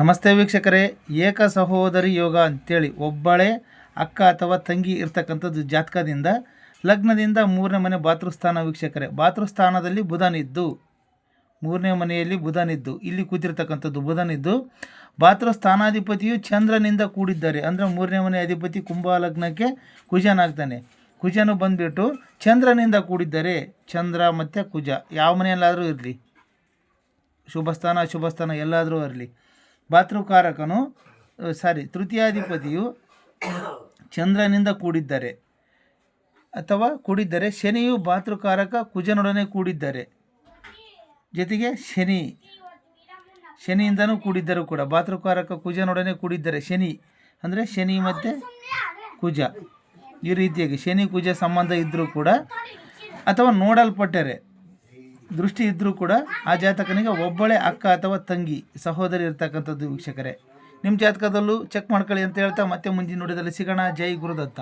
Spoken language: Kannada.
ನಮಸ್ತೆ ವೀಕ್ಷಕರೇ, ಏಕ ಸಹೋದರಿ ಯೋಗ ಅಂತೇಳಿ ಒಬ್ಬಳೇ ಅಕ್ಕ ಅಥವಾ ತಂಗಿ ಇರ್ತಕ್ಕಂಥದ್ದು ಜಾತಕದಿಂದ ಲಗ್ನದಿಂದ 3ನೇ ಮನೆ ಭಾತೃಸ್ಥಾನ. ವೀಕ್ಷಕರೇ, ಭಾತೃಸ್ಥಾನದಲ್ಲಿ ಬುಧನಿದ್ದು 3ನೇ ಮನೆಯಲ್ಲಿ ಬುಧನಿದ್ದು ಇಲ್ಲಿ ಕೂತಿರ್ತಕ್ಕಂಥದ್ದು ಬುಧನಿದ್ದು ಭಾತೃಸ್ಥಾನಾಧಿಪತಿಯು ಚಂದ್ರನಿಂದ ಕೂಡಿದ್ದಾರೆ. ಅಂದರೆ 3ನೇ ಮನೆ ಅಧಿಪತಿ ಕುಂಭ ಲಗ್ನಕ್ಕೆ ಕುಜನಾಗ್ತಾನೆ. ಕುಜನು ಬಂದುಬಿಟ್ಟು ಚಂದ್ರನಿಂದ ಕೂಡಿದ್ದಾರೆ. ಚಂದ್ರ ಮತ್ತು ಕುಜ ಯಾವ ಮನೆಯಲ್ಲಾದರೂ ಇರಲಿ, ಶುಭ ಸ್ಥಾನ ಅಶುಭ ಸ್ಥಾನ ಎಲ್ಲಾದರೂ ಇರಲಿ, ಭಾತೃಕಾರಕನು ತೃತೀಯಾಧಿಪತಿಯು ಚಂದ್ರನಿಂದ ಕೂಡಿದ್ದಾರೆ ಅಥವಾ ಕೂಡಿದ್ದಾರೆ. ಶನಿಯು ಭಾತೃಕಾರಕ ಕುಜನೊಡನೆ ಕೂಡಿದ್ದಾರೆ. ಜೊತೆಗೆ ಶನಿಯಿಂದನೂ ಕೂಡಿದ್ದರೂ ಕೂಡ ಭಾತೃಕಾರಕ ಕುಜನೊಡನೆ ಕೂಡಿದ್ದಾರೆ. ಶನಿ ಅಂದರೆ ಶನಿ ಮತ್ತು ಕುಜ ಈ ರೀತಿಯಾಗಿ ಶನಿ ಕುಜ ಸಂಬಂಧ ಇದ್ದರೂ ಕೂಡ ಅಥವಾ ನೋಡಲ್ಪಟ್ಟರೆ ದೃಷ್ಟಿ ಇದ್ದರೂ ಕೂಡ ಆ ಜಾತಕನಿಗೆ ಒಬ್ಬಳೇ ಅಕ್ಕ ಅಥವಾ ತಂಗಿ ಸಹೋದರಿ ಇರ್ತಕ್ಕಂಥದ್ದು. ವೀಕ್ಷಕರೇ, ನಿಮ್ಮ ಜಾತಕದಲ್ಲೂ ಚೆಕ್ ಮಾಡ್ಕೊಳ್ಳಿ ಅಂತ ಹೇಳ್ತಾ ಮತ್ತೆ ಮುಂದಿನ ನುಡಿದಲ್ಲಿ ಸಿಗೋಣ. ಜೈ ಗುರುದತ್ತ.